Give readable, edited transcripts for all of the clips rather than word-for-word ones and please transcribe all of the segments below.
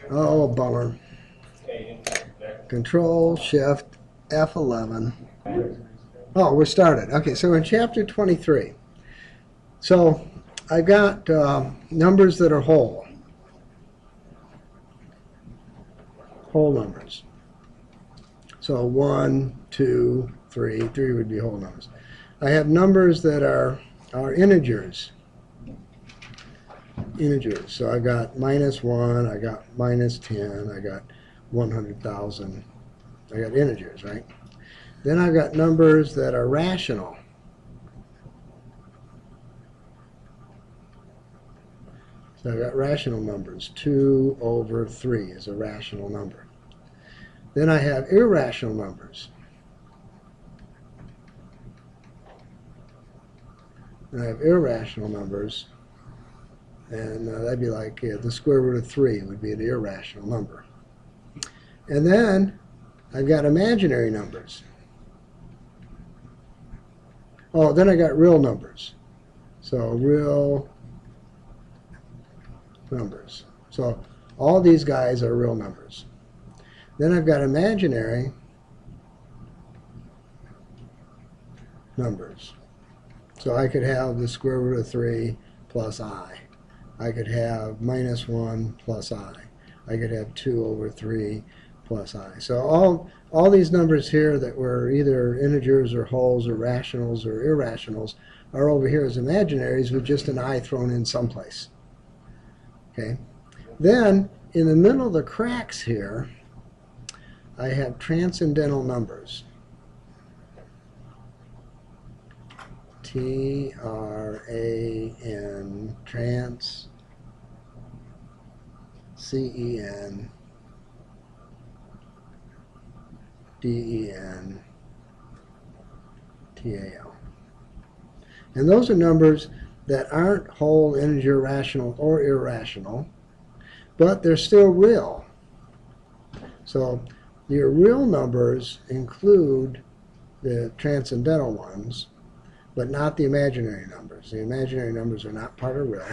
Oh, bummer. Control Shift F11. Oh, we're started. Okay, so in chapter 23. So I've got numbers that are whole numbers. So 1, 2, 3. 3 would be whole numbers. I have numbers that are integers. So I got -1, I got -10, I got 100,000. I got integers, right? Then I've got numbers that are rational. So I've got rational numbers. 2 over 3 is a rational number. Then I have irrational numbers. And I have irrational numbers. And that'd be like the square root of 3 would be an irrational number. And then I've got imaginary numbers. Oh, then I got real numbers. So real numbers. So all these guys are real numbers. Then I've got imaginary numbers. So I could have the square root of 3 plus I. I could have -1 plus I. I could have 2 over 3 plus I. So all these numbers here that were either integers or wholes or rationals or irrationals are over here as imaginaries with just an I thrown in someplace. Okay. Then in the middle of the cracks here, I have transcendental numbers. T-R-A-N, trans, C-E-N, D-E-N, T-A-L. And those are numbers that aren't whole, integer, rational, or irrational, but they're still real. So your real numbers include the transcendental ones, but not the imaginary numbers. The imaginary numbers are not part of real.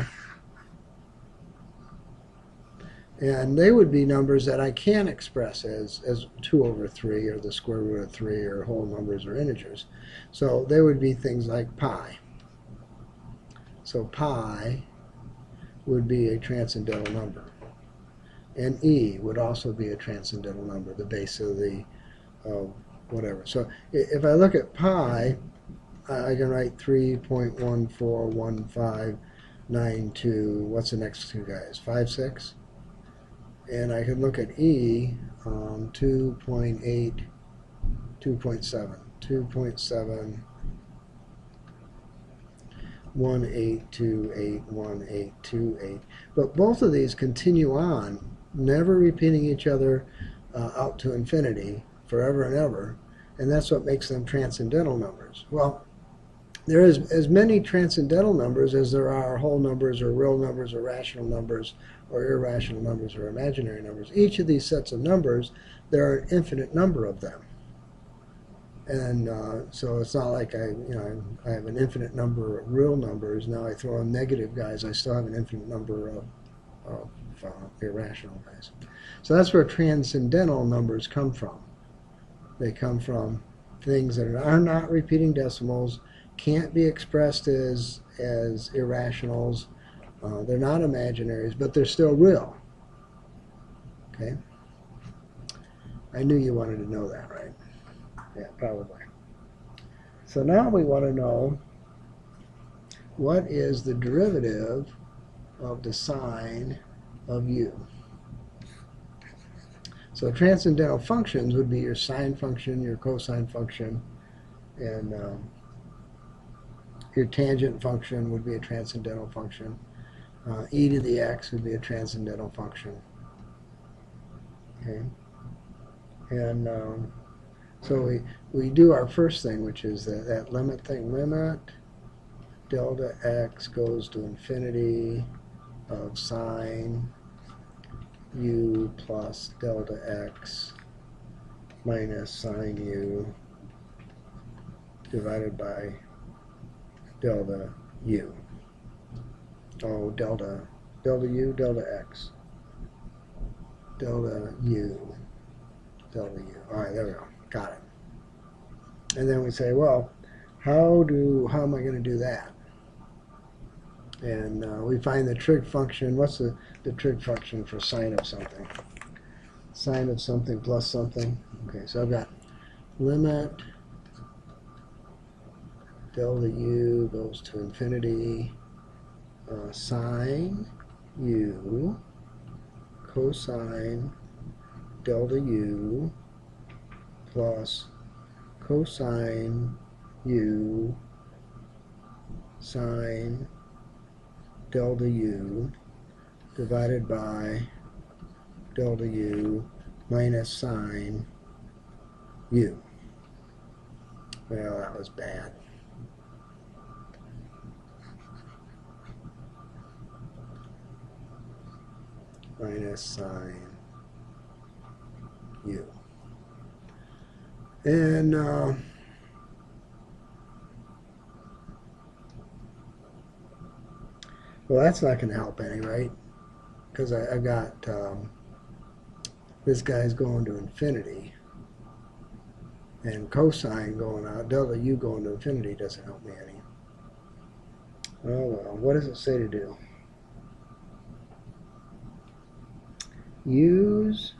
And they would be numbers that I can express as 2 over 3 or the square root of 3 or whole numbers or integers. So they would be things like pi. So pi would be a transcendental number. And E would also be a transcendental number, the base of the whatever. So if I look at pi, I can write 3.141592. What's the next two guys? 5, 6? And I can look at E, 2.8, 2.7, 2.7, 18281828. But both of these continue on, never repeating each other out to infinity, forever and ever, and that's what makes them transcendental numbers. Well, there is as many transcendental numbers as there are whole numbers or real numbers or rational numbers or irrational numbers or imaginary numbers. Each of these sets of numbers, there are an infinite number of them. And so it's not like I have an infinite number of real numbers. Now I throw in negative guys, I still have an infinite number of irrational guys. So that's where transcendental numbers come from. They come from things that are not repeating decimals, can't be expressed as irrationals. They're not imaginaries, but they're still real. Okay? I knew you wanted to know that, right? Yeah, probably. So now we want to know what is the derivative of the sine of U. So transcendental functions would be your sine function, your cosine function, and your tangent function would be a transcendental function. E to the x would be a transcendental function. Okay, and so we do our first thing, which is that limit thing. Limit delta x goes to infinity of sine U plus delta x minus sine U divided by delta U. Oh, delta delta U, delta X, delta U, delta U. All right, there we go. Got it. And then we say, well, how am I going to do that? And we find the trig function. What's the trig function for sine of something? Sine of something plus something. Okay, so I've got limit delta U goes to infinity, sine U cosine delta U plus cosine U sine delta U divided by delta U minus sine U. Well, that was bad. Minus sine U. And well, that's not going to help any, right? Because I've got this guy's going to infinity, and cosine going out, delta U going to infinity doesn't help me any. Oh well, what does it say to do? Use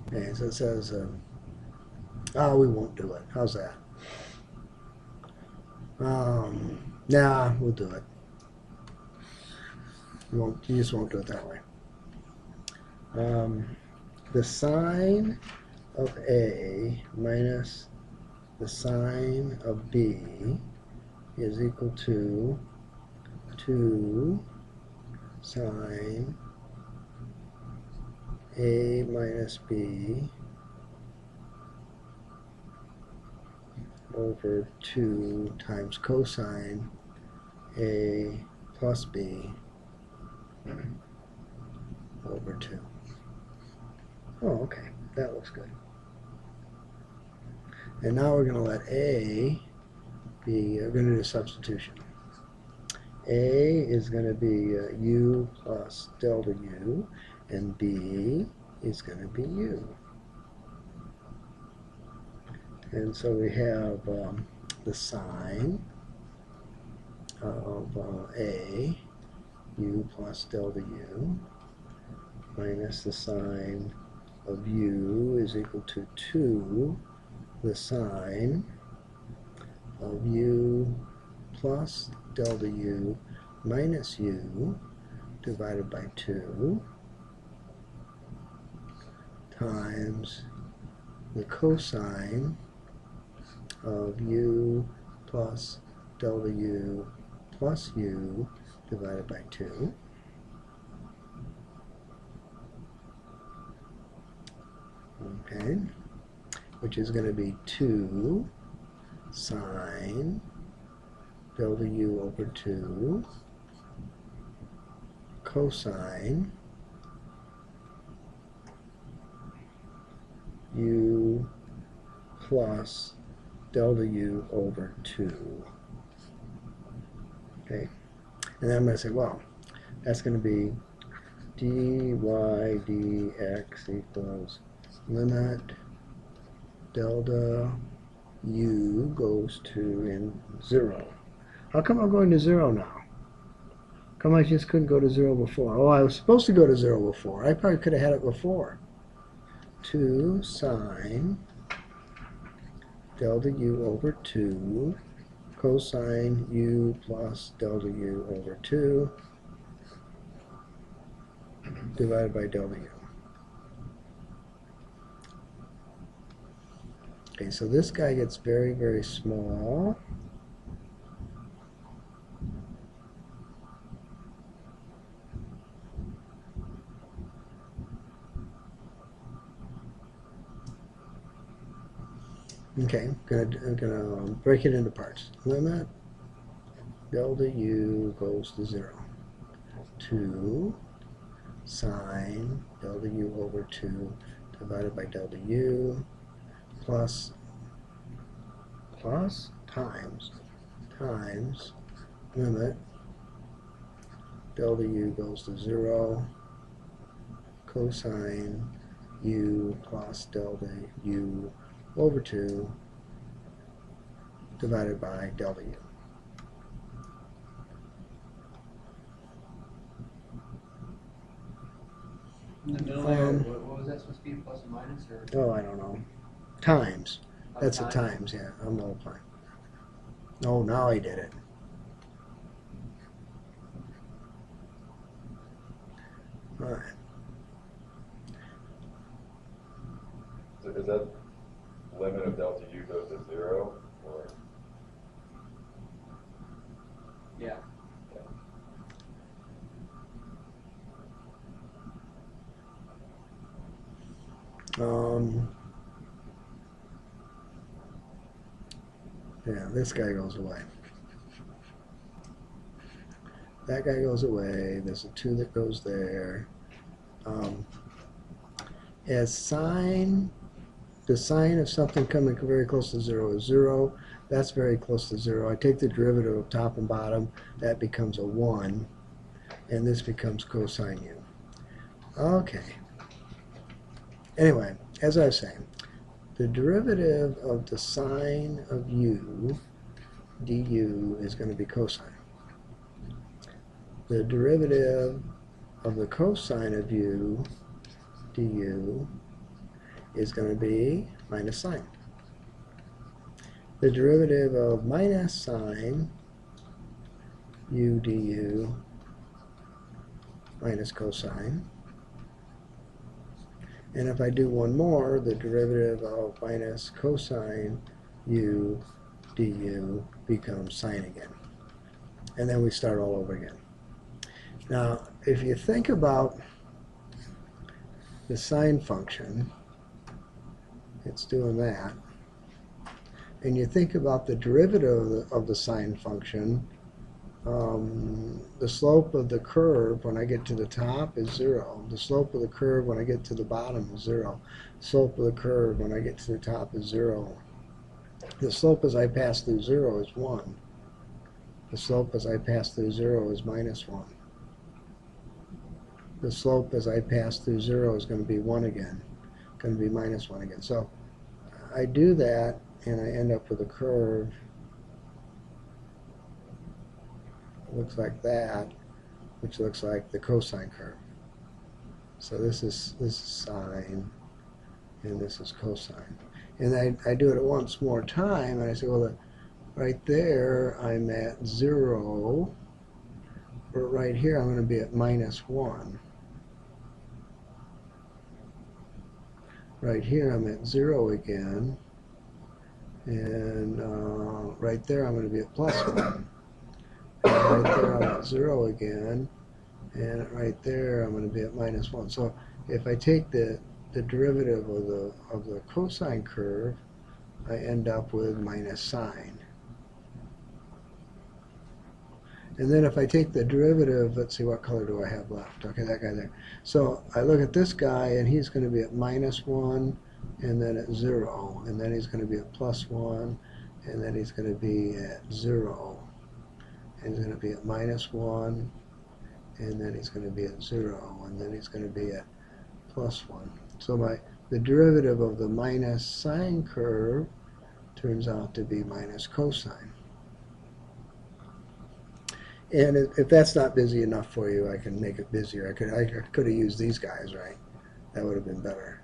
okay, so it says oh, we won't do it. How's that? Nah, we'll do it. You just won't do it that way. The sine of A minus the sine of B is equal to 2 sine A minus B over 2 times cosine A plus B over 2. Oh, okay. That looks good. And now we're going to let A be, we're going to do a substitution. A is going to be U plus delta U, and B is going to be U. And so we have the sine of A, U plus delta U, minus the sine of U is equal to 2, the sine of U plus delta U minus U divided by 2 times the cosine of U plus delta U plus U divided by 2. Okay, which is going to be 2 sine delta U over 2 cosine U plus delta U over 2. Okay, and then I'm going to say, well, that's going to be dy dx equals limit delta U goes to 0. How come I'm going to 0 now? How come I just couldn't go to 0 before? Oh, I was supposed to go to 0 before. I probably could have had it before. 2 sine delta U over 2 cosine U plus delta U over 2 divided by delta U. Okay, so this guy gets very, very small. Okay, I'm gonna break it into parts. Limit delta U goes to 0. 2 sine delta U over 2 divided by delta U plus plus times limit delta u goes to 0 cosine u plus delta u over 2 divided by delta u. In the middle there, what was that supposed to be? Plus and minus? Or? Oh, I don't know. Times. Oh, That's times. a times, yeah. I'm multiplying. Oh, now I did it. All right. So is that limit of delta u goes to 0, or? Yeah. Yeah, this guy goes away. That guy goes away. There's a 2 that goes there. As sine, the sine of something coming very close to 0 is 0. That's very close to 0. I take the derivative of top and bottom. That becomes a 1. And this becomes cosine u. Okay. Anyway, as I was saying, the derivative of the sine of u du is going to be cosine. The derivative of the cosine of u du is going to be minus sine. The derivative of minus sine u du minus cosine. And if I do one more, the derivative of minus cosine u du becomes sine again. And then we start all over again. Now, if you think about the sine function, it's doing that. And you think about the derivative of the sine function, the slope of the curve when I get to the top is 0. The slope of the curve when I get to the bottom is 0. The slope of the curve when I get to the top is 0. The slope as I pass through 0 is 1. The slope as I pass through 0 is minus 1. The slope as I pass through 0 is going to be 1 again, going to be minus 1 again. So I do that and I end up with a curve that looks like that, which looks like the cosine curve. So this is sine and this is cosine. And I do it once more time and I say, well, right there I'm at 0, but right here I'm going to be at minus 1. Right here I'm at 0 again, and right there I'm going to be at plus 1. And right there I'm at 0 again, and right there I'm going to be at minus 1. So if I take the derivative of the cosine curve, I end up with minus sine. And then if I take the derivative, let's see, what color do I have left? Okay, that guy there. So I look at this guy, and he's going to be at minus 1, and then at 0. And then he's going to be at plus 1, and then he's going to be at 0. And he's going to be at minus 1, and then he's going to be at 0. And then he's going to be at plus 1. So the derivative of the minus sine curve turns out to be minus cosine. And if that's not busy enough for you, I can make it busier. I could have used these guys, right? That would have been better.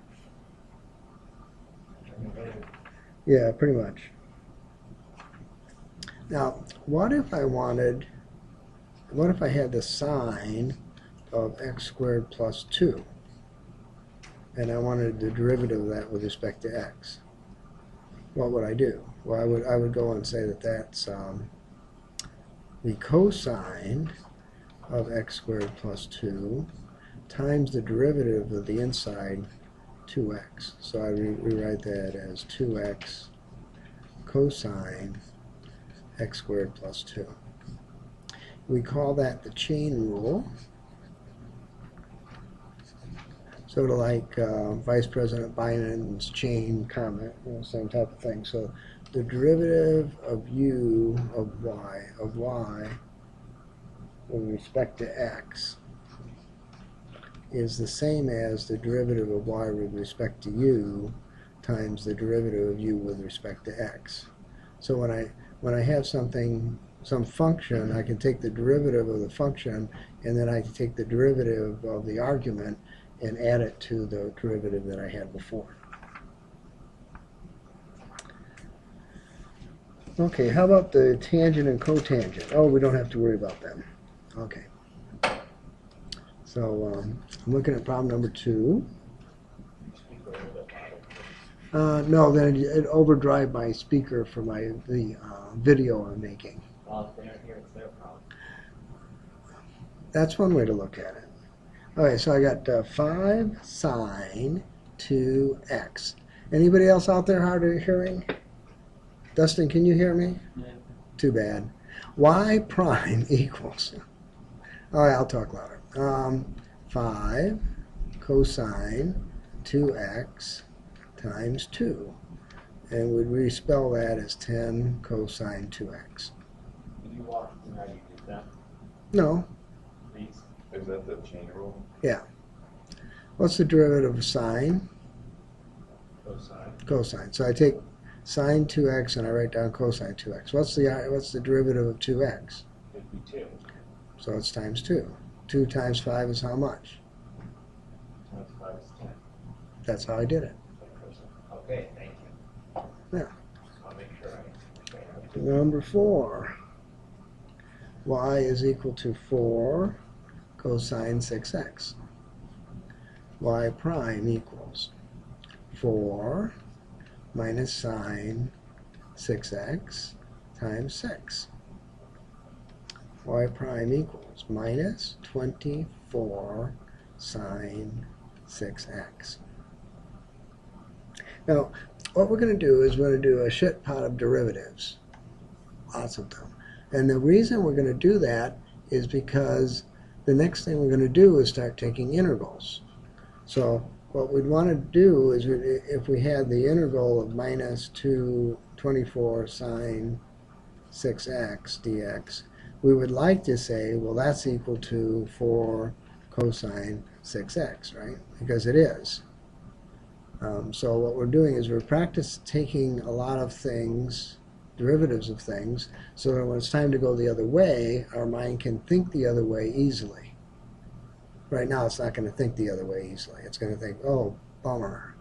Yeah, pretty much. Now, what if I had the sine of x squared plus 2, and I wanted the derivative of that with respect to x? What would I do? Well, I would go and say that that's the cosine of x squared plus 2 times the derivative of the inside 2x. So I rewrite that as 2x cosine x squared plus 2. We call that the chain rule. Sort of like Vice President Biden's chain comment, same type of thing. So the derivative of u of y with respect to x is the same as the derivative of y with respect to u times the derivative of u with respect to x. So when I have some function, I can take the derivative of the function, and then I can take the derivative of the argument and add it to the derivative that I had before. Okay, how about the tangent and cotangent? Oh, we don't have to worry about them. Okay. So I'm looking at problem number 2. No, then it overdrive my speaker for the video I'm making. Well, if they're here, it's their problem. That's one way to look at it. Okay, so I got 5 sine 2x. Anybody else out there hard of hearing? Dustin, can you hear me? Yeah. Too bad. Y prime equals. All right, I'll talk louder. 5 cosine 2x times 2. And we'd respell that as 10 cosine 2x. Can you walk through how you did that, No. please? Is that the chain rule? Yeah. What's the derivative of sine? Cosine. Cosine. So I take sine 2x and I write down cosine 2x. What's the derivative of 2x? 52. So it's times 2. 2 times 5 is how much? Times 5 is 10. That's how I did it. Okay, thank you. Yeah. I'll make sure I understand. Number 4. Y is equal to 4 cosine 6x. Y prime equals 4 minus sine 6x times 6. Y prime equals minus 24 sine 6x. Now, what we're going to do is we're going to do a shit pot of derivatives. Lots of them. And the reason we're going to do that is because the next thing we're going to do is start taking integrals. So what we'd want to do is if we had the integral of minus 24 sine 6x dx, we would like to say, well, that's equal to 4 cosine 6x, right? Because it is. So what we're doing is we're taking a lot of things, derivatives of things, so that when it's time to go the other way, our mind can think the other way easily. Right now, it's not going to think the other way easily. It's going to think, oh, bummer.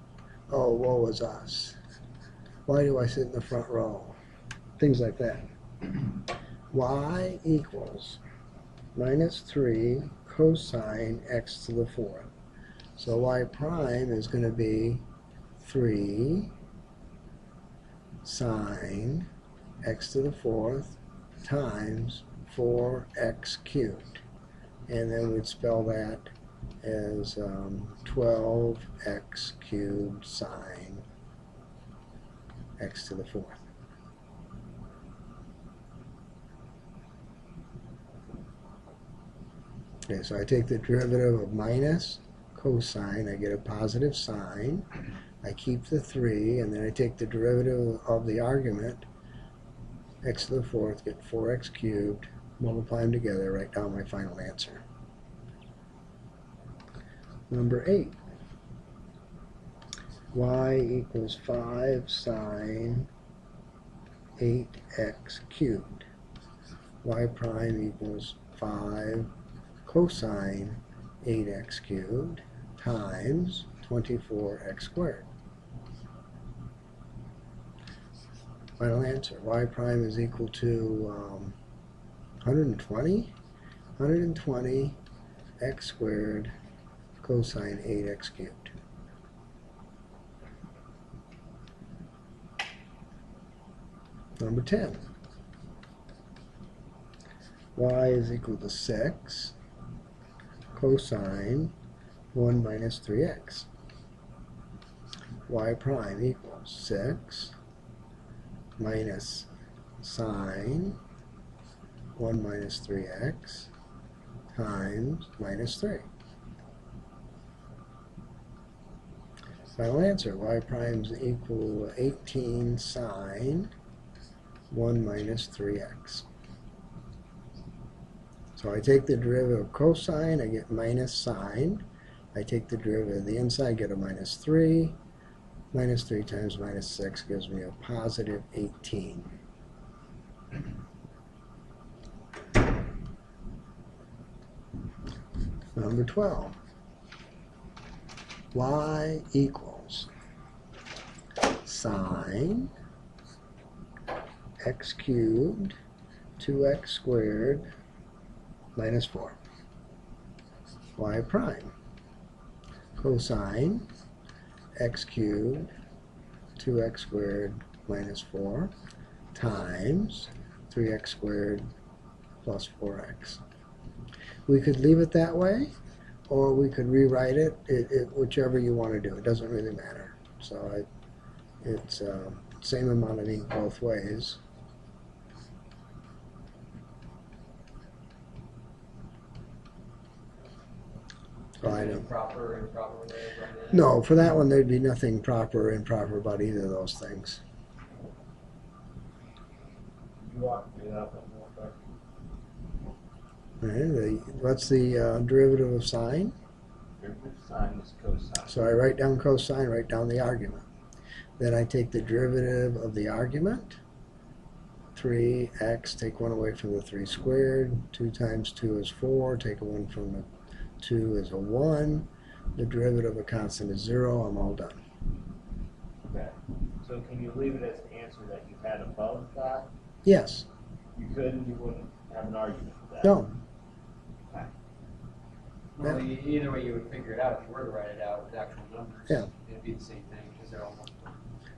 Oh, woe is us. Why do I sit in the front row? Things like that. Y equals minus 3 cosine x to the 4th. So y prime is going to be 3 sine x to the 4th times 4x cubed. And then we'd spell that as 12x cubed sine x to the 4th. Okay, so I take the derivative of minus cosine, I get a positive sine, I keep the 3, and then I take the derivative of the argument, x to the 4th, get 4x cubed, multiply them together, write down my final answer. Number 8. Y equals 5 sine 8x cubed. Y prime equals 5 cosine 8x cubed times 24x squared. Final answer. Y prime is equal to 120 x squared cosine 8x cubed. Number 10. Y is equal to 6 cosine 1 minus 3x. Y prime equals 6 minus sine 1 minus 3x times minus 3. Final answer. Y prime is equal to 18 sine 1 minus 3x. So I take the derivative of cosine, I get minus sine. I take the derivative of the inside, get a minus 3. Minus 3 times minus 6 gives me a positive 18. Number 12. Y equals sine x cubed 2x squared minus 4. Y prime cosine x cubed 2x squared minus 4 times 3x squared plus 4x. We could leave it that way, or we could rewrite it, whichever you want to do. It doesn't really matter. So it's same amount of ink both ways. So I don't. Proper, improper way of running it? No, for that one there'd be nothing proper or improper about either of those things. You walk me up and more quick. What's the derivative of sine? Sine is cosine. So I write down cosine, write down the argument. Then I take the derivative of the argument. 3x, take 1 away from the 3 squared. 2 times 2 is 4. Take a 1 from the 2 is a 1. The derivative of a constant is 0. I'm all done. Okay. So can you leave it as the answer that you had above that? Yes. You could and you wouldn't have an argument with that? No. Okay. Well, either way you would figure it out. If you were to write it out with actual numbers, Yeah. it'd be the same thing because they're almost.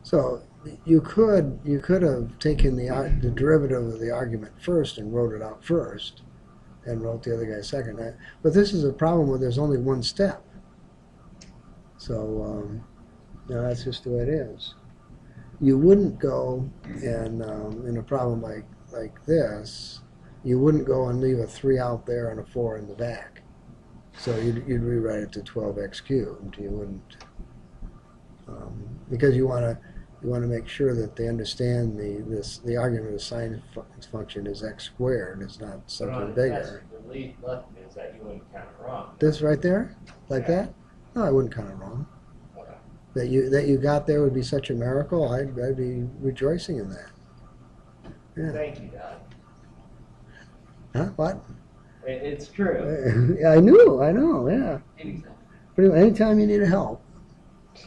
So you could have taken the derivative of the argument first and wrote it out first, and wrote the other guy second. But this is a problem where there's only one step. So that's just the way it is. You wouldn't go and in a problem like this, you wouldn't go and leave a 3 out there and a 4 in the back. So you'd rewrite it to 12x cubed. You wouldn't, because you want to make sure that they understand the argument of the sine function is x squared. It's not something bigger. The lead left is that you wouldn't count it wrong. This right there, like that? No, I wouldn't count it wrong. That you got there would be such a miracle. I'd be rejoicing in that. Yeah. Thank you, Dad. Huh? What? It's true. I know. Yeah. Anytime. Anytime you need help.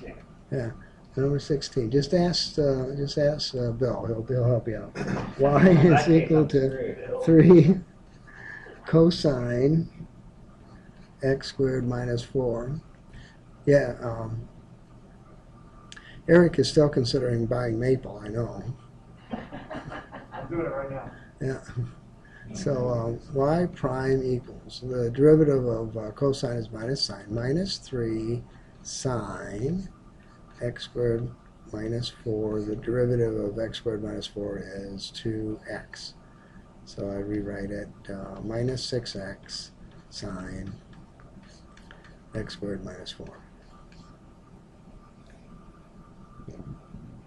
Yeah. Yeah. Number 16. Just ask Bill. He'll help you out. Y is equal to 3 cosine x squared minus 4. Yeah. Eric is still considering buying maple. I know. I'm doing it right now. Yeah. So y prime equals, the derivative of cosine is minus sine, minus 3 sine x squared minus 4. The derivative of x squared minus 4 is 2x. So I rewrite it minus 6x sine x squared minus 4.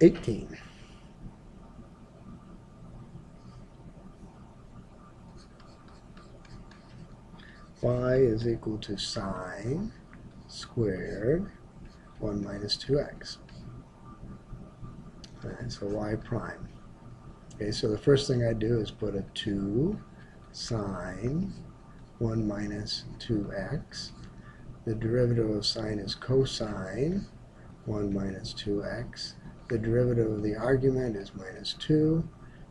18. Y is equal to sine squared 1 minus 2x. And so y prime. Okay, so the first thing I do is put a 2 sine 1 minus 2x. The derivative of sine is cosine 1 minus 2x. The derivative of the argument is minus 2,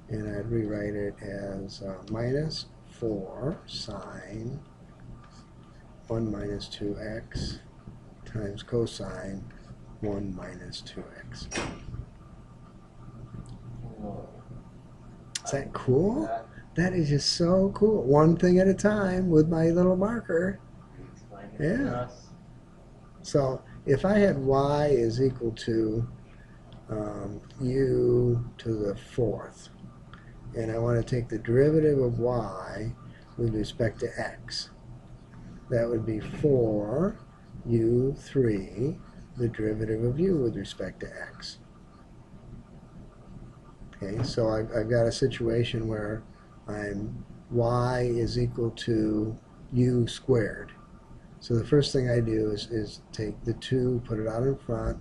and I'd rewrite it as minus 4 sine 1 minus 2x times cosine 1 minus 2x. Is that cool? That is just so cool. One thing at a time with my little marker. Yeah. So if I had y is equal to u to the 4th, and I want to take the derivative of y with respect to x, that would be 4u3, the derivative of u with respect to x. Okay, so I've got a situation where y is equal to u squared. So the first thing I do is take the 2, put it out in front,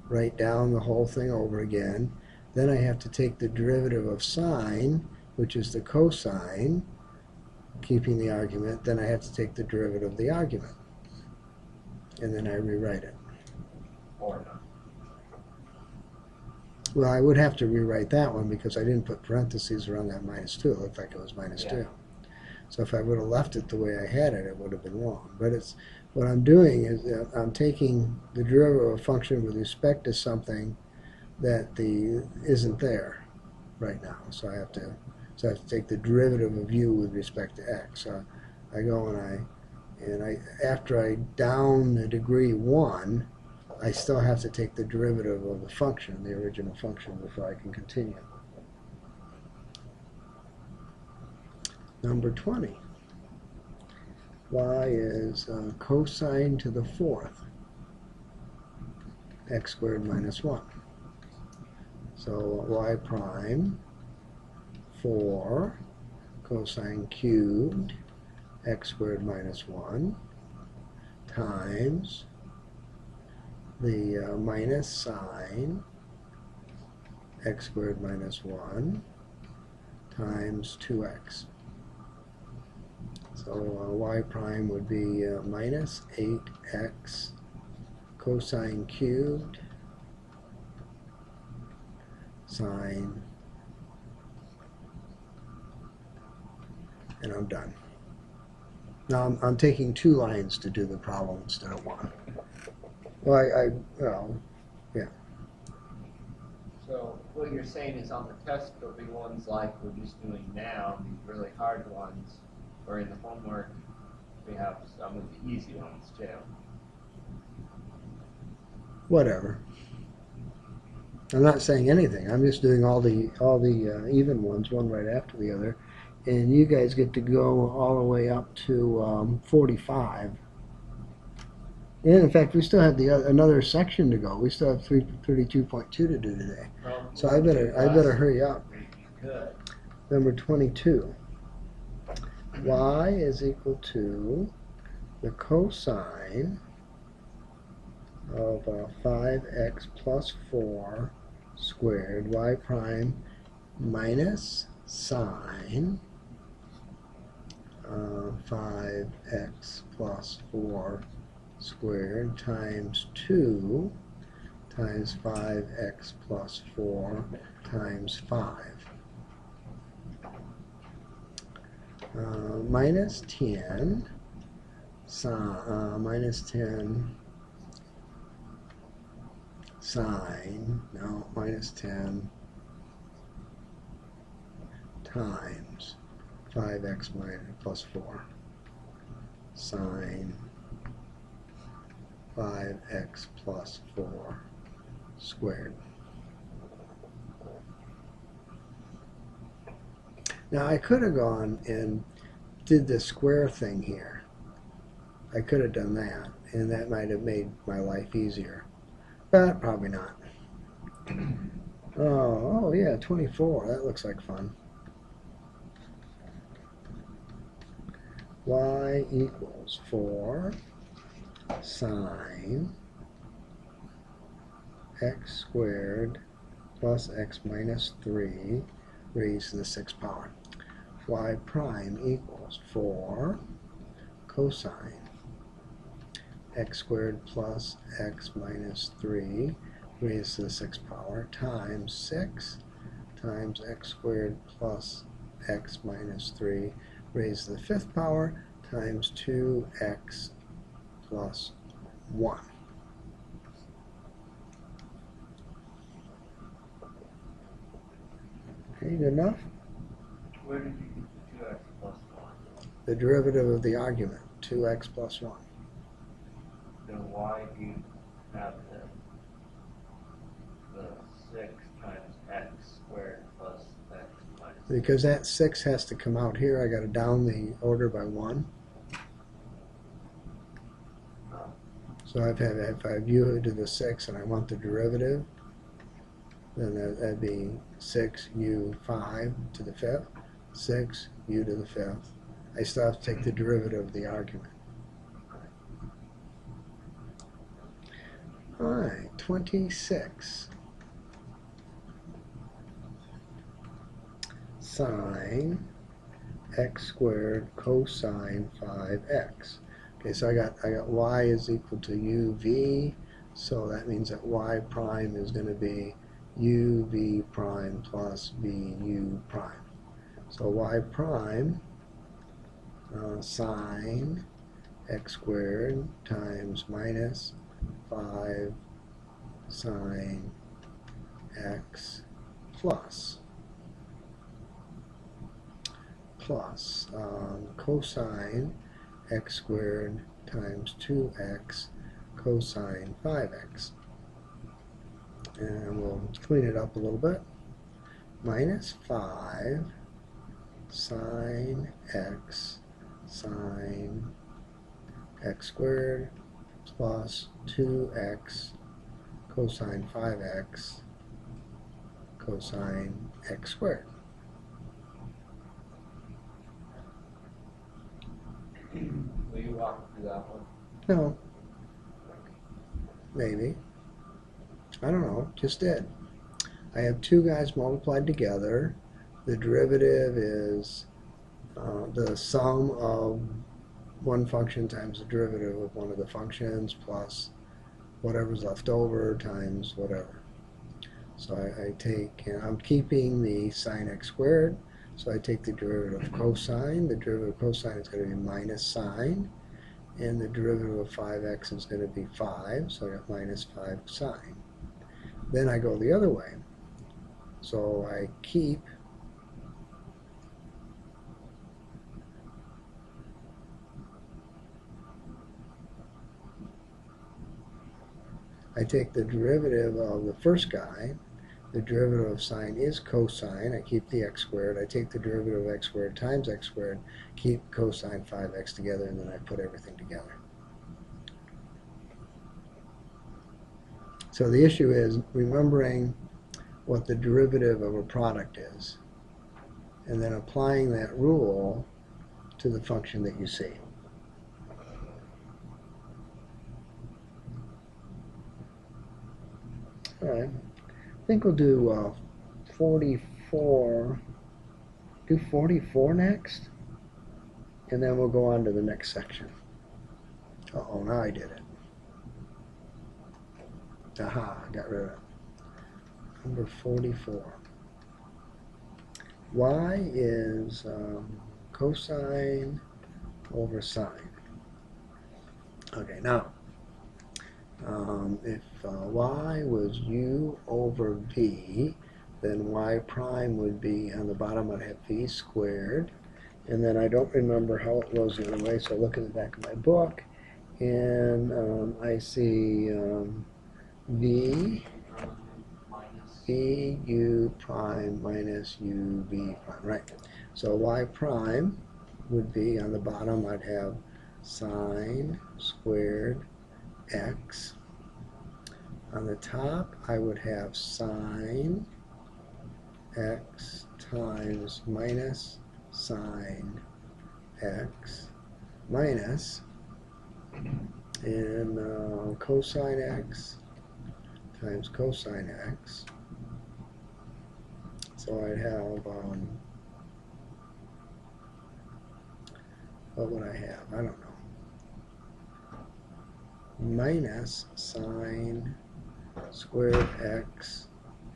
write down the whole thing over again. Then I have to take the derivative of sine, which is the cosine, keeping the argument. Then I have to take the derivative of the argument. And then I rewrite it. Or not. Well, I would have to rewrite that one because I didn't put parentheses around that -2. It looked like it was -2. So if I would have left it the way I had it, it would have been wrong. But what I'm doing is I'm taking the derivative of a function with respect to something that isn't there right now. So I have to take the derivative of u with respect to x. So I go and I after I down the degree 1, I still have to take the derivative of the function, the original function, before I can continue. Number 20. Y is cosine to the 4th, x squared minus 1. So y prime 4 cosine cubed x squared minus 1 times the minus sine x squared minus 1 times 2x. So y prime would be minus 8x cosine cubed sine, and I'm done. Now I'm taking 2 lines to do the problem instead of 1. Well, yeah. So what you're saying is on the test there'll be ones like we're just doing now, these really hard ones, or in the homework we have some of the easy ones too. Whatever. I'm not saying anything. I'm just doing all the even ones, one right after the other, and you guys get to go all the way up to 45. And in fact, we still have another section to go. We still have 32.2 to do today. Well, So I better hurry up. Good. Number 22. Y is equal to the cosine of 5x plus 4 squared, y prime minus sine 5x plus 4 squared times 2 times 5x plus 4 times 5. Minus 10 minus 10 sine, no, minus 10 times 5x plus 4 sine 5x plus 4 squared. Now I could have gone and did the square thing here. I could have done that, and that might have made my life easier. But probably not. Oh yeah, 24. That looks like fun. Y equals 4 sine x squared plus x minus 3 raised to the 6th power. Y prime equals 4 cosine x squared plus x minus 3 raised to the 6th power times 6 times x squared plus x minus 3 raised to the 5th power times 2x plus 1. Okay, good enough? Where did you get the 2x plus 1? The derivative of the argument, 2x plus 1. Then why do you have the 6 times x squared plus x minus 3? Because that 6 has to come out here. I got to down the order by 1. So if I have u to the 6 and I want the derivative, then that'd be 6u5 to the fifth, 6u to the fifth. I still have to take the derivative of the argument. All right, 26. Sine x squared cosine 5x. Okay, so I got y is equal to uv, so that means that y prime is going to be uv prime plus vu prime. So y prime sine x squared times minus 5 sine x plus cosine x squared times 2x cosine 5x. And we'll clean it up a little bit. Minus 5 sine x squared plus 2x cosine 5x cosine x squared. Will you walk through that one? No. Maybe. I don't know. Just did. I have two guys multiplied together. The derivative is the sum of one function times the derivative of one of the functions plus whatever's left over times whatever. So I take, and I'm keeping the sine x squared, so I take the derivative of cosine. The derivative of cosine is going to be minus sine, and the derivative of 5x is going to be 5, so I got minus 5 sine. Then I go the other way. So I keep I take the derivative of the first guy. The derivative of sine is cosine. I keep the x squared. I take the derivative of x squared times x squared, keep cosine 5x together, and then I put everything together. So the issue is remembering what the derivative of a product is, and then applying that rule to the function that you see. All right, I think we'll do 44. Do 44 next, and then we'll go on to the next section. Uh-oh, now I did it. Aha, I got rid of it. Number 44. Y is cosine over sine. Okay, now, if y was u over v, then y prime would be, on the bottom I'd have v squared, and then I don't remember how it goes the other way, so I look in the back of my book, and I see v u prime minus u v prime, right? So y prime would be, on the bottom I'd have sine squared x. On the top I would have sine x times minus sine x minus, and cosine x times cosine x. So I'd have, what would I have? I don't know. Minus sine squared x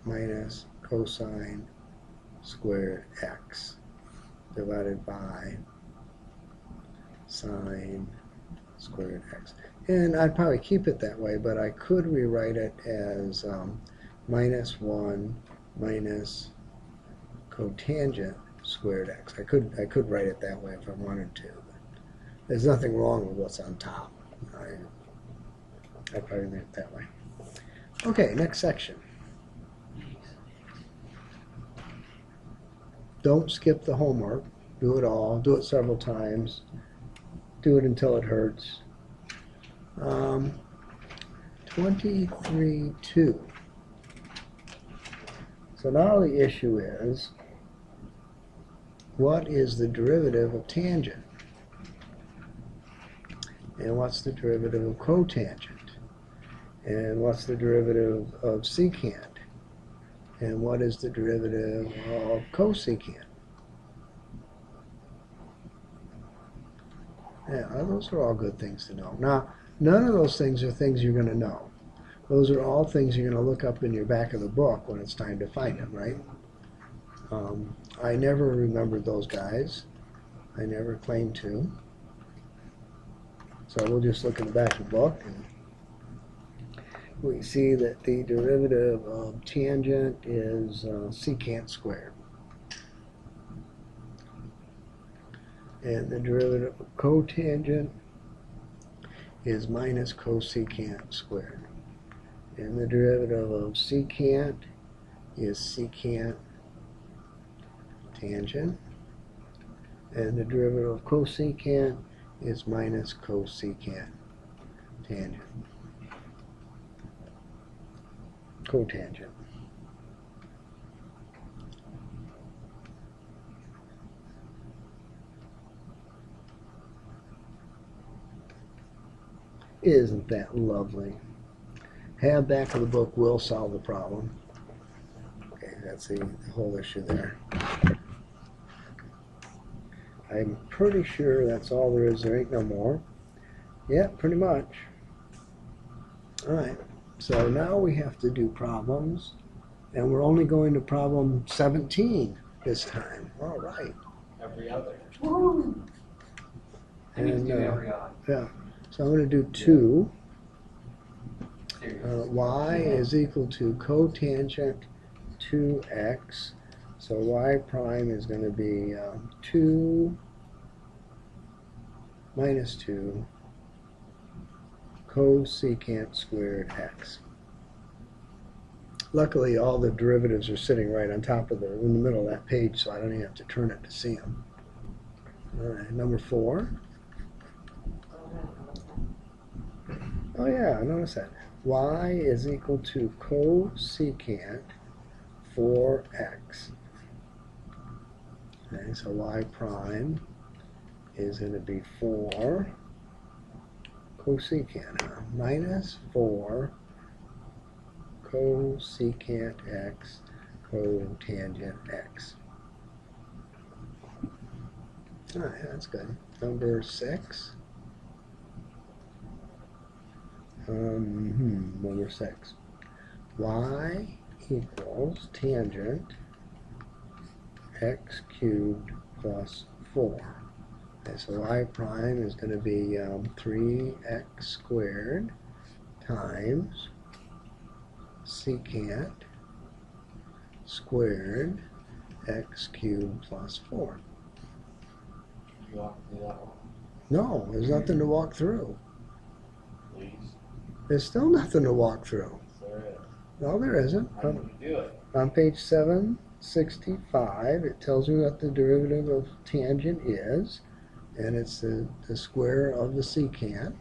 minus cosine squared x divided by sine squared x. And I'd probably keep it that way, but I could rewrite it as minus 1 minus cotangent squared x. I could write it that way if I wanted to. But there's nothing wrong with what's on top. I'd probably leave it that way. Okay, next section. Don't skip the homework. Do it all. Do it several times. Do it until it hurts. 23.2. So now the issue is, what is the derivative of tangent? And what's the derivative of cotangent? And what's the derivative of secant? And what is the derivative of cosecant? Yeah, those are all good things to know. Now, none of those things are things you're going to know. Those are all things you're going to look up in your back of the book when it's time to find them, right? I never remembered those guys. I never claimed to. So we'll just look in the back of the book, and we see that the derivative of tangent is secant squared. And the derivative of cotangent is minus cosecant squared. And the derivative of secant is secant tangent. And the derivative of cosecant is minus cosecant tangent. Cotangent. Isn't that lovely? Have back of the book will solve the problem. Okay, that's the whole issue there. I'm pretty sure that's all there is. There ain't no more. Yeah, pretty much. All right. So now we have to do problems, and we're only going to problem 17 this time. All right. Every other. Woo! I need to And, do every odd. yeah. So I'm going to do 2. Serious. Y is equal to cotangent 2x. So y prime is going to be 2 minus 2 cosecant squared x. Luckily, all the derivatives are sitting right on top of in the middle of that page, so I don't even have to turn it to see them. All right, number 4. Oh yeah, I noticed that. Y is equal to cosecant 4x. Okay, so y prime is going to be 4 cosecant, minus 4 cosecant x cotangent x. All right, that's good. Number 6. Number 6. Y equals tangent x cubed plus 4. Okay, so y prime is going to be 3x squared times secant squared x cubed plus 4. You walk through that one, No, there's nothing to walk through. please. There's still nothing to walk through. There is. No, there isn't. How do you do it? On page 765, it tells me what the derivative of tangent is, and it's the square of the secant.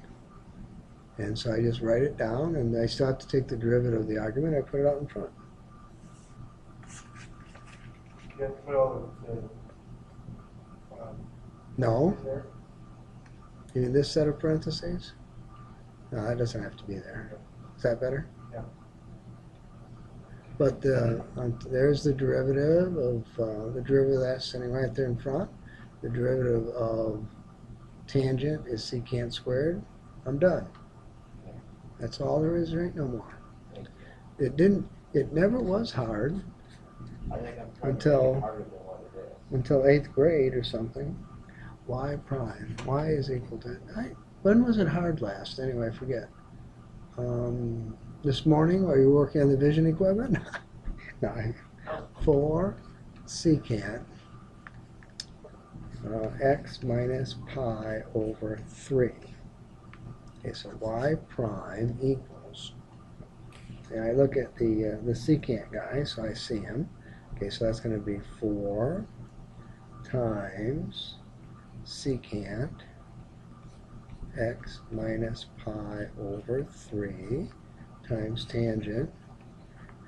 And so I just write it down, and I still have to take the derivative of the argument. I put it out in front. You have to put all No? there. You mean this set of parentheses? No, that doesn't have to be there. Is that better? Yeah. But there's the derivative of that's sitting right there in front. The derivative of tangent is secant squared. I'm done. That's all there is. There ain't no more. It never was hard I think I'm trying Until- to make it harder than what it is. until 8th grade or something. Y prime. Y is equal to. When was it hard last? Anyway, I forget. This morning while you were working on the vision equipment? No. 4 secant x minus pi over 3. Okay, so y prime equals. And I look at the secant guy, so I see him. Okay, so that's going to be 4 times secant x minus pi over 3 times tangent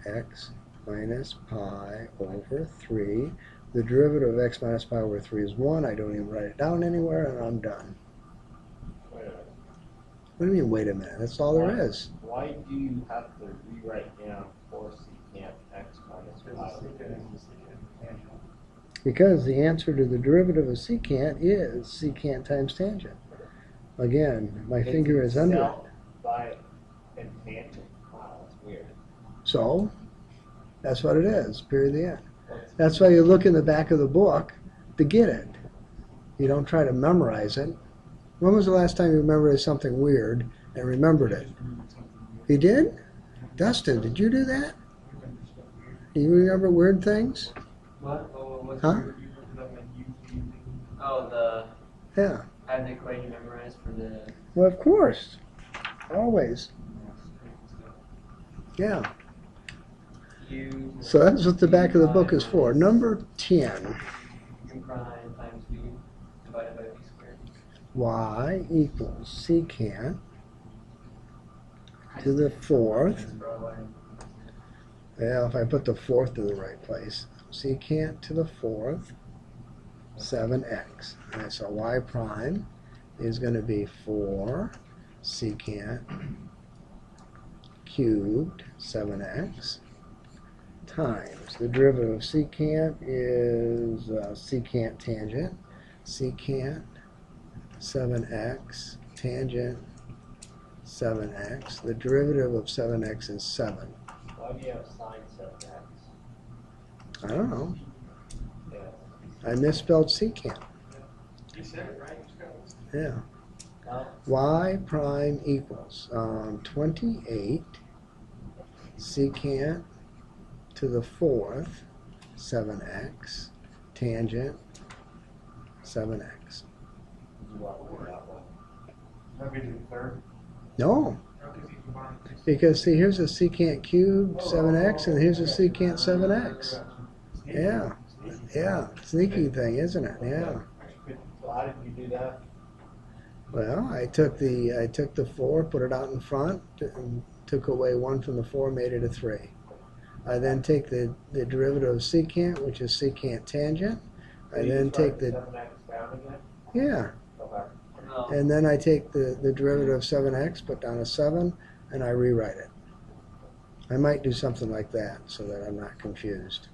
x minus pi over 3. The derivative of x minus pi over 3 is 1. I don't even write it down anywhere, and I'm done. Wait a minute. What do you mean, wait a minute? That's all there is. Why do you have to rewrite down 4 secant x minus pi Because over secant 3? is the secant tangent. Because the answer to the derivative of secant is secant times tangent. Again, my finger is under it. Itself by and tangent. Wow, that's weird. So, that's what it is, period, the end. That's why you look in the back of the book to get it. You don't try to memorize it. When was the last time you memorized something weird and remembered it? You did? Dustin, did you do that? Do you remember weird things? What? Oh, what's Huh? your- Oh, the Yeah. I have the equation memorized for the. Well, of course. Always. Yeah. U. So that's what the back of the book is for. Number 10. U prime times V divided by V squared. Y equals secant to the 4th. Well, if I put the 4th to the right place. Secant to the 4th, 7x. All right, so y prime is going to be 4 secant cubed 7x times the derivative of secant is secant tangent, secant 7x tangent 7x. The derivative of 7x is 7. Why do you have sine 7x? I don't know. Yeah. I misspelled secant. You said it right. Yeah. No? Y prime equals 28 secant to the 4th 7x tangent 7x. You want to work that one. That'd be the third. No, because see, here's a secant cubed 7x and here's a secant 7x. Yeah, yeah, sneaky thing, isn't it? Yeah. So how did you do that? Well, I took the 4, put it out in front, and took away 1 from the 4, made it a 3. I then take the derivative of secant, which is secant tangent. I So you then just take write the 7x down again? yeah, Okay. No. and then I take the derivative of 7x, put down a 7, and I rewrite it. I might do something like that so that I'm not confused.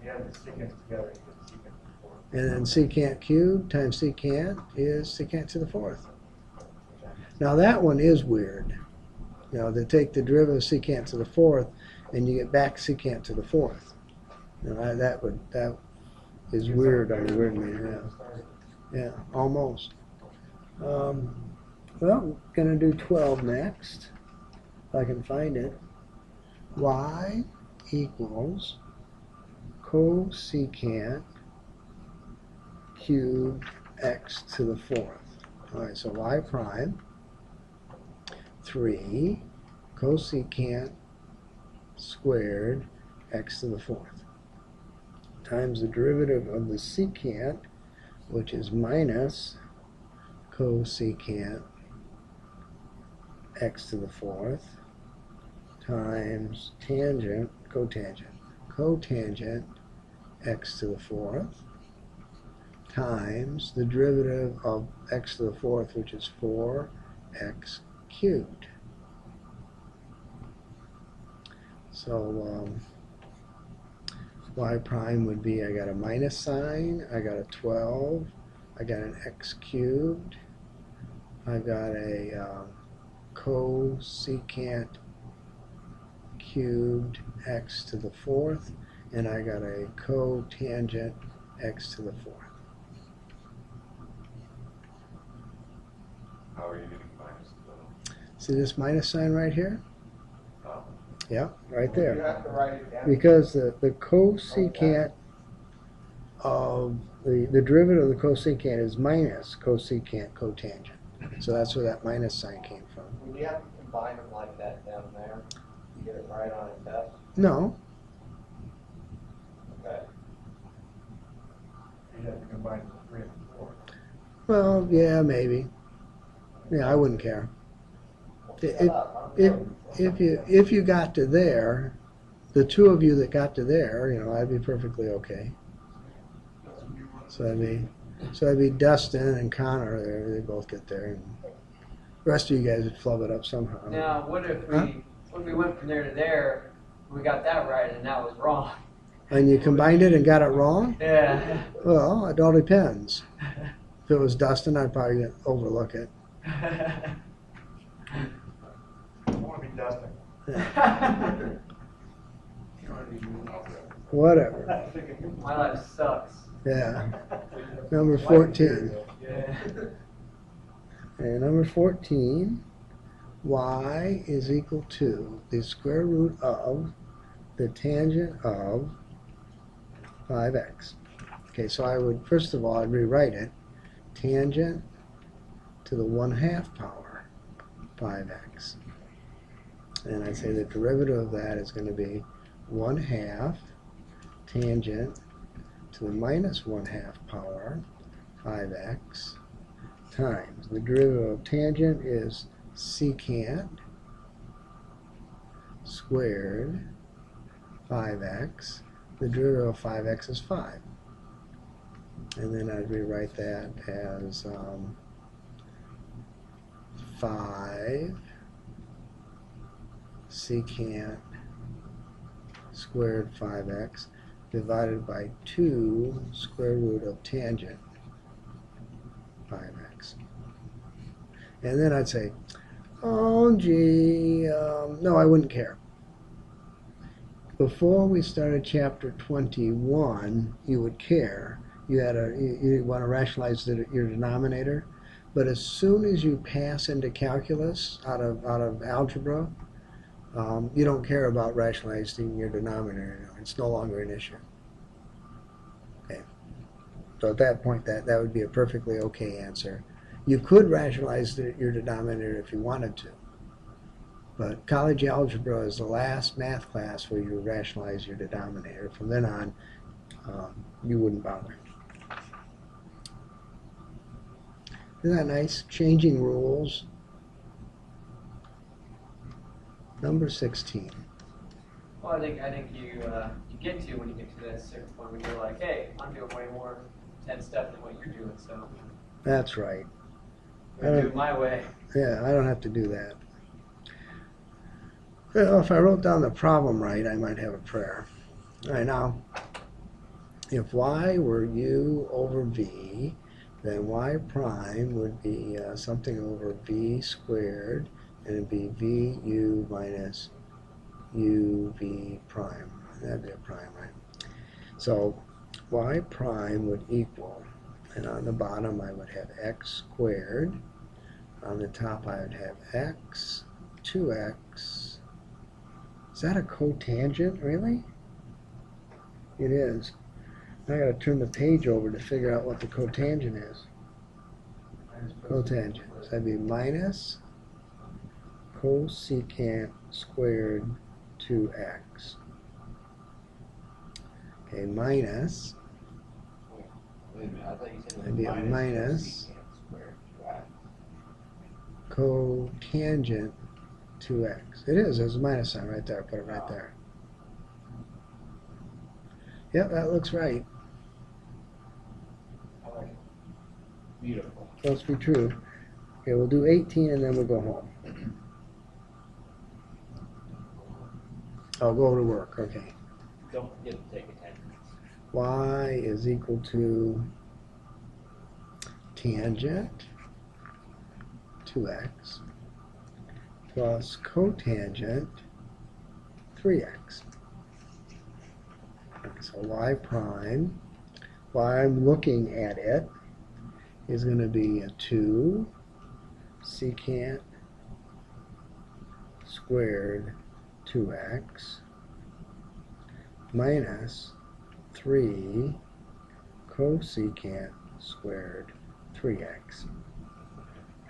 You have the secants together, you get the secant before. And then secant cubed times secant is secant to the 4th. Now that one is weird. You know, they take the derivative of secant to the 4th, and you get back secant to the 4th. You know, that is weird on the weird meter. Yeah, yeah, almost. Well, gonna do 12 next, if I can find it. Y equals cosecant cubed x to the 4th. All right, so y prime 3 cosecant squared x to the 4th times the derivative of the secant, which is minus cosecant x to the 4th times tangent, cotangent x to the 4th times the derivative of x to the 4th, which is 4x cubed. So y prime would be, I got a minus sign, I got a 12, I got an x cubed, I got a cosecant cubed x to the 4th, and I got a cotangent x to the 4th. How are you getting minus the? See this minus sign right here? Oh. Yeah, right You there. have to write it down. Because the cosecant of the derivative of the cosecant is minus cosecant cotangent. So that's where that minus sign came from. Would you have to combine them like that down there? To get it right on a test? No, Okay. You'd have to combine the 3 and the 4. well, yeah, maybe. Yeah, I wouldn't care. Shut up. I'm If you got to there, the two of you that got to there, I'd be perfectly okay. So I'd be Dustin and Connor there. They both get there. And the rest of you guys would flub it up somehow. Now, what if we went from there to there, we got that right and that was wrong? And you combined it and got it wrong? Yeah. Well, it all depends. If it was Dustin, I'd probably overlook it. I want to be Dustin. Yeah. Whatever. My life sucks. Yeah. Number 14. Yeah. And number 14, y is equal to the square root of the tangent of 5x. Okay, so I would, first of all, I'd rewrite it. Tangent to the 1/2 power 5x. And I'd say the derivative of that is going to be 1/2 tangent to the minus 1/2 power 5x times the derivative of tangent is secant squared 5x. The derivative of 5x is 5. And then I'd rewrite that as 5 secant squared 5x divided by 2 square root of tangent 5x. And then I'd say, oh gee, no, I wouldn't care. Before we started chapter 21, you would care. You want to rationalize your denominator, but as soon as you pass into calculus out of algebra, you don't care about rationalizing your denominator. It's no longer an issue. Okay. So at that point, that would be a perfectly okay answer. You could rationalize your denominator if you wanted to, but college algebra is the last math class where you rationalize your denominator. From then on, you wouldn't bother. Isn't that nice? Changing rules. Number 16. Well, I think you get to when you get to that certain point when you're like, hey, I'm doing way more intense stuff than what you're doing, so That's right. I'm gonna do it my way. Yeah, I don't have to do that. Well, if I wrote down the problem right, I might have a prayer. All right, now, if y were u over v, then y prime would be something over v squared, and it'd be vu minus uv prime. That'd be a prime, right? So y prime would equal, and on the bottom I would have x squared. On the top I would have x, 2x. Is that a cotangent, really? It is. I got to turn the page over to figure out what the cotangent is. Cotangent. So that'd be minus cosecant squared 2x. Okay, minus. Wait a minute, I thought you said That'd be a minus cosecant squared 2x. Cotangent 2x. It is. There's a minus sign right there. Put it right there. Yep, that looks right. I like it. Beautiful. Must be true. Okay, we'll do 18 and then we'll go home. I'll go to work. Okay. Don't forget to take attendance. Y is equal to tangent 2x plus cotangent 3x. So y prime, while I'm looking at it, is going to be a 2 secant squared 2x minus 3 cosecant squared 3x.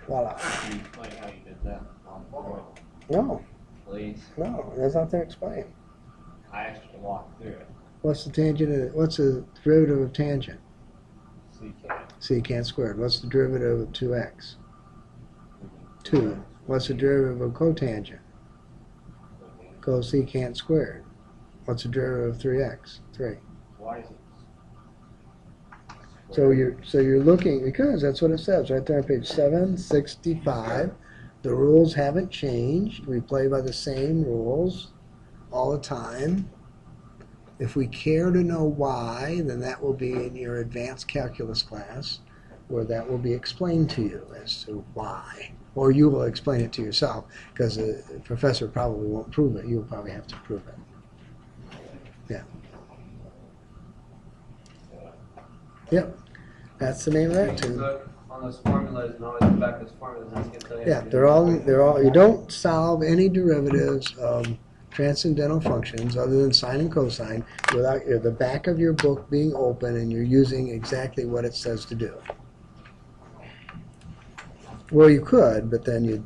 Voila. Can you explain how you did that on the board, No, please? no, there's nothing to explain. I actually walked through it. What's the tangent? What's the derivative of tangent? Secant. Secant squared. What's the derivative of 2x? 2. What's the derivative of cotangent? Cosecant squared. What's the derivative of 3x? 3. Why is it? So you're looking, because that's what it says right there on page 765. The rules haven't changed. We play by the same rules all the time. If we care to know why, then that will be in your advanced calculus class, where that will be explained to you as to why. Or you will explain it to yourself, because the professor probably won't prove it. You'll probably have to prove it. Yeah. Yep. That's the name of that tune. Look on those formulas and always look back at those formulas and it's going to tell you. Yeah, they're all. You don't solve any derivatives of transcendental functions other than sine and cosine without the back of your book being open and you're using exactly what it says to do. Well, you could, but then you'd